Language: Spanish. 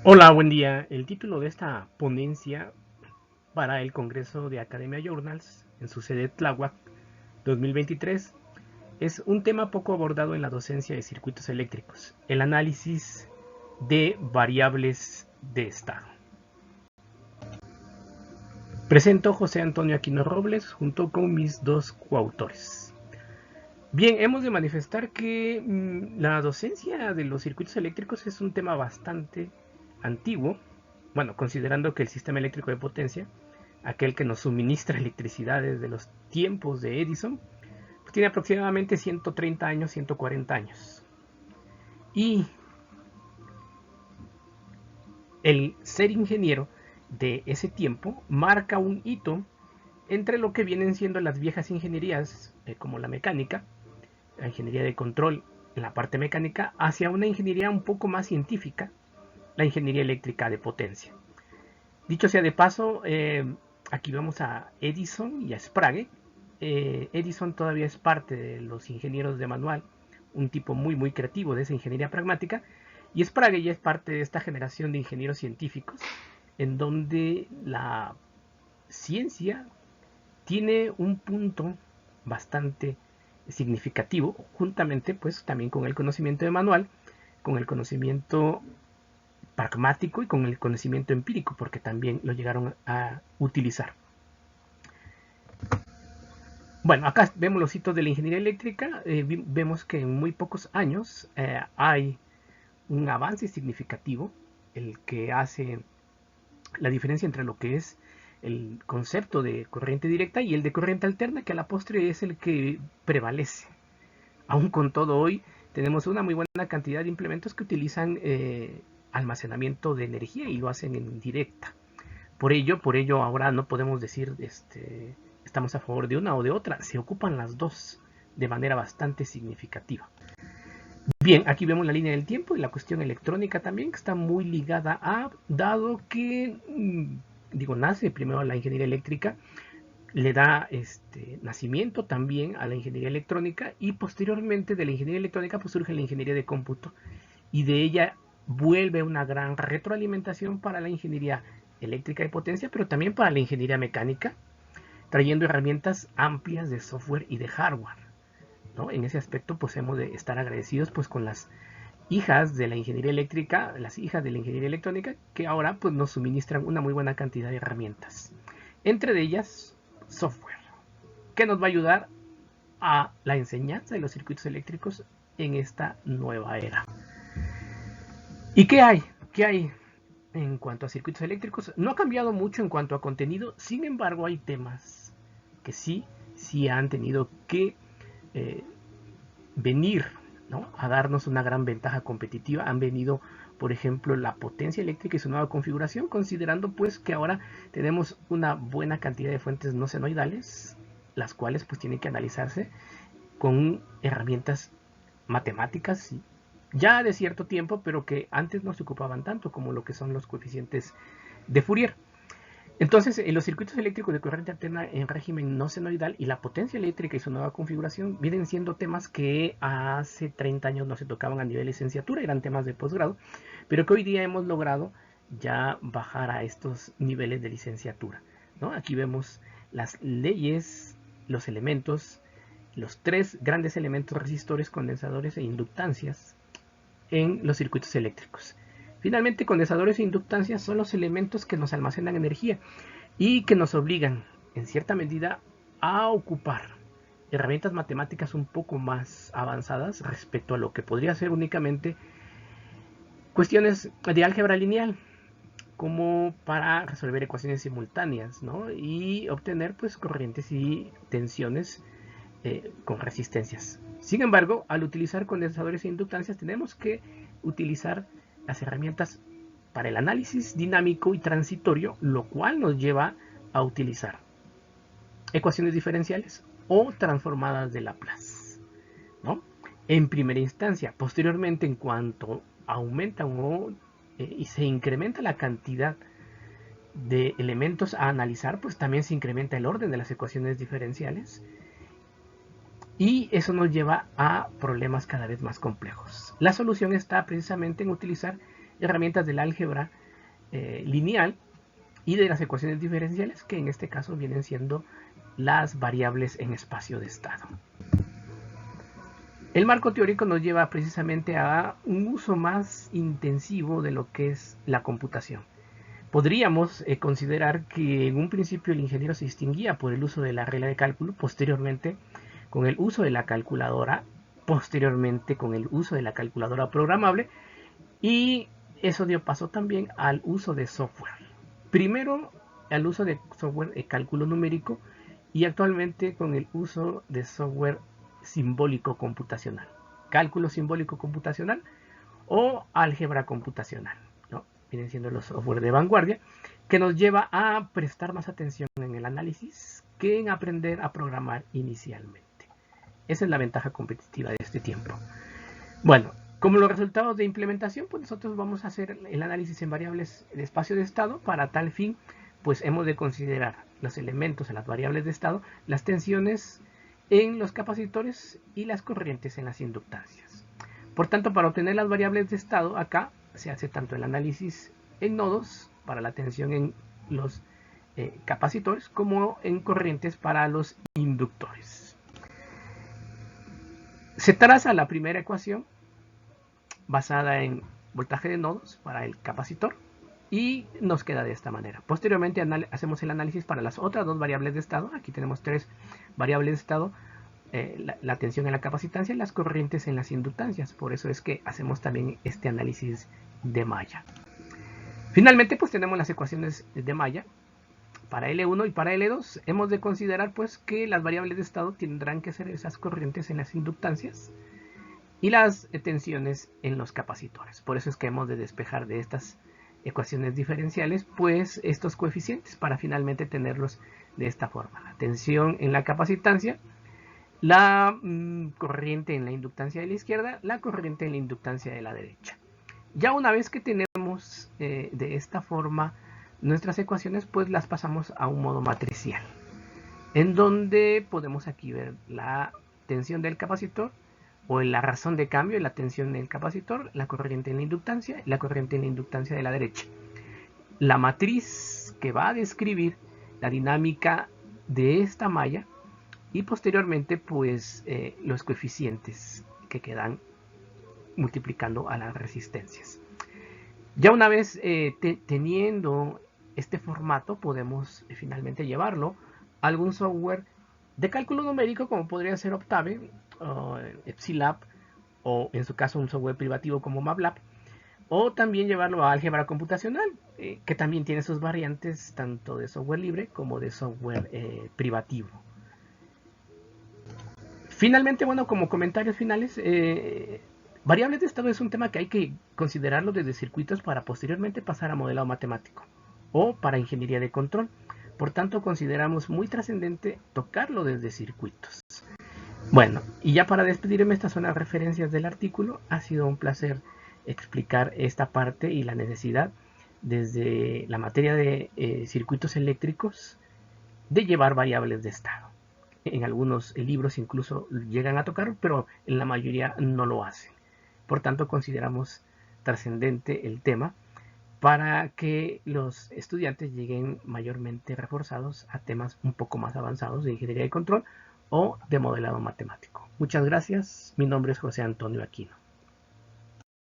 Hola, buen día. El título de esta ponencia para el Congreso de Academia Journals en su sede Tláhuac 2023 es un tema poco abordado en la docencia de circuitos eléctricos, el análisis de variables de estado. Presento José Antonio Aquino Robles junto con mis dos coautores. Bien, hemos de manifestar que la docencia de los circuitos eléctricos es un tema bastante antiguo, bueno, considerando que el sistema eléctrico de potencia, aquel que nos suministra electricidad desde los tiempos de Edison, pues tiene aproximadamente 130 años, 140 años. Y el ser ingeniero de ese tiempo marca un hito entre lo que vienen siendo las viejas ingenierías, como la mecánica, la ingeniería de control en la parte mecánica, hacia una ingeniería un poco más científica, la ingeniería eléctrica de potencia. Dicho sea de paso, aquí vemos a Edison y a Sprague. Edison todavía es parte de los ingenieros de manual, un tipo muy creativo de esa ingeniería pragmática, y Sprague ya es parte de esta generación de ingenieros científicos, en donde la ciencia tiene un punto bastante significativo, juntamente pues también con el conocimiento de manual, con el conocimiento pragmático y con el conocimiento empírico, porque también lo llegaron a utilizar. Bueno, acá vemos los hitos de la ingeniería eléctrica. Vemos que en muy pocos años hay un avance significativo, el que hace la diferencia entre lo que es el concepto de corriente directa y el de corriente alterna, que a la postre es el que prevalece. Aún con todo, hoy tenemos una muy buena cantidad de implementos que utilizan almacenamiento de energía y lo hacen en directa. Por ello ahora no podemos decir estamos a favor de una o de otra, se ocupan las dos de manera bastante significativa. Bien, aquí vemos la línea del tiempo y la cuestión electrónica también, que está muy ligada a, dado que, nace primero la ingeniería eléctrica, le da nacimiento también a la ingeniería electrónica, y posteriormente de la ingeniería electrónica pues surge la ingeniería de cómputo, y de ella vuelve una gran retroalimentación para la ingeniería eléctrica de potencia, pero también para la ingeniería mecánica, trayendo herramientas amplias de software y de hardware, ¿no? En ese aspecto pues hemos de estar agradecidos pues con las hijas de la ingeniería eléctrica, las hijas de la ingeniería electrónica, que ahora pues nos suministran una muy buena cantidad de herramientas, entre ellas software, que nos va a ayudar a la enseñanza de los circuitos eléctricos en esta nueva era. ¿Y qué hay? ¿Qué hay en cuanto a circuitos eléctricos? No ha cambiado mucho en cuanto a contenido, sin embargo hay temas que sí han tenido que eh, venir, ¿no?, a darnos una gran ventaja competitiva. Han venido, por ejemplo, la potencia eléctrica y su nueva configuración, considerando pues que ahora tenemos una buena cantidad de fuentes no senoidales, las cuales pues tienen que analizarse con herramientas matemáticas ya de cierto tiempo, pero que antes no se ocupaban tanto, como lo que son los coeficientes de Fourier. Entonces, en los circuitos eléctricos de corriente alterna en régimen no senoidal y la potencia eléctrica y su nueva configuración vienen siendo temas que hace 30 años no se tocaban a nivel de licenciatura, eran temas de posgrado, pero que hoy día hemos logrado ya bajar a estos niveles de licenciatura, ¿no? Aquí vemos las leyes, los elementos, los tres grandes elementos: resistores, condensadores e inductancias en los circuitos eléctricos. Finalmente, condensadores e inductancias son los elementos que nos almacenan energía y que nos obligan, en cierta medida, a ocupar herramientas matemáticas un poco más avanzadas respecto a lo que podría ser únicamente cuestiones de álgebra lineal, como para resolver ecuaciones simultáneas, ¿no?, y obtener pues corrientes y tensiones con resistencias. Sin embargo, al utilizar condensadores e inductancias tenemos que utilizar las herramientas para el análisis dinámico y transitorio, lo cual nos lleva a utilizar ecuaciones diferenciales o transformadas de Laplace, ¿no?, en primera instancia. Posteriormente, en cuanto aumentan y se incrementa la cantidad de elementos a analizar, pues también se incrementa el orden de las ecuaciones diferenciales, y eso nos lleva a problemas cada vez más complejos. La solución está precisamente en utilizar herramientas del álgebra lineal y de las ecuaciones diferenciales, que en este caso vienen siendo las variables en espacio de estado. El marco teórico nos lleva precisamente a un uso más intensivo de lo que es la computación. Podríamos considerar que en un principio el ingeniero se distinguía por el uso de la regla de cálculo, posteriormente con el uso de la calculadora, posteriormente con el uso de la calculadora programable, y eso dio paso también al uso de software. Primero al uso de software de cálculo numérico y actualmente con el uso de software simbólico computacional, cálculo simbólico computacional o álgebra computacional, ¿no? Vienen siendo los software de vanguardia que nos lleva a prestar más atención en el análisis que en aprender a programar inicialmente. Esa es la ventaja competitiva de este tiempo. Bueno, como los resultados de implementación, pues nosotros vamos a hacer el análisis en variables de espacio de estado. Para tal fin, pues hemos de considerar los elementos en las variables de estado, las tensiones en los capacitores y las corrientes en las inductancias. Por tanto, para obtener las variables de estado, acá se hace tanto el análisis en nodos para la tensión en los capacitores como en corrientes para los inductores. Se traza la primera ecuación basada en voltaje de nodos para el capacitor y nos queda de esta manera. Posteriormente hacemos el análisis para las otras dos variables de estado. Aquí tenemos tres variables de estado, la tensión en la capacitancia y las corrientes en las inductancias. Por eso es que hacemos también este análisis de malla. Finalmente, pues tenemos las ecuaciones de malla para L1 y para L2. Hemos de considerar pues que las variables de estado tendrán que ser esas corrientes en las inductancias y las tensiones en los capacitores. Por eso es que hemos de despejar de estas ecuaciones diferenciales pues estos coeficientes para finalmente tenerlos de esta forma: la tensión en la capacitancia, la corriente en la inductancia de la izquierda, la corriente en la inductancia de la derecha. Ya una vez que tenemos de esta forma nuestras ecuaciones, pues las pasamos a un modo matricial, en donde podemos aquí ver la tensión del capacitor o la razón de cambio de la tensión del capacitor, la corriente en la inductancia y la corriente en la inductancia de la derecha. La matriz que va a describir la dinámica de esta malla y posteriormente pues los coeficientes que quedan multiplicando a las resistencias. Ya una vez teniendo este formato, podemos finalmente llevarlo a algún software de cálculo numérico como podría ser Octave, Epsilab, o en su caso un software privativo como MATLAB, o también llevarlo a álgebra computacional, que también tiene sus variantes tanto de software libre como de software privativo. Finalmente, bueno, como comentarios finales, variables de estado es un tema que hay que considerarlo desde circuitos para posteriormente pasar a modelado matemático o para ingeniería de control. Por tanto, consideramos muy trascendente tocarlo desde circuitos. Bueno, y ya para despedirme, estas son las referencias del artículo. Ha sido un placer explicar esta parte y la necesidad desde la materia de circuitos eléctricos de llevar variables de estado. En algunos libros incluso llegan a tocar, pero en la mayoría no lo hacen. Por tanto, consideramos trascendente el tema para que los estudiantes lleguen mayormente reforzados a temas un poco más avanzados de ingeniería de control o de modelado matemático. Muchas gracias. Mi nombre es José Antonio Aquino.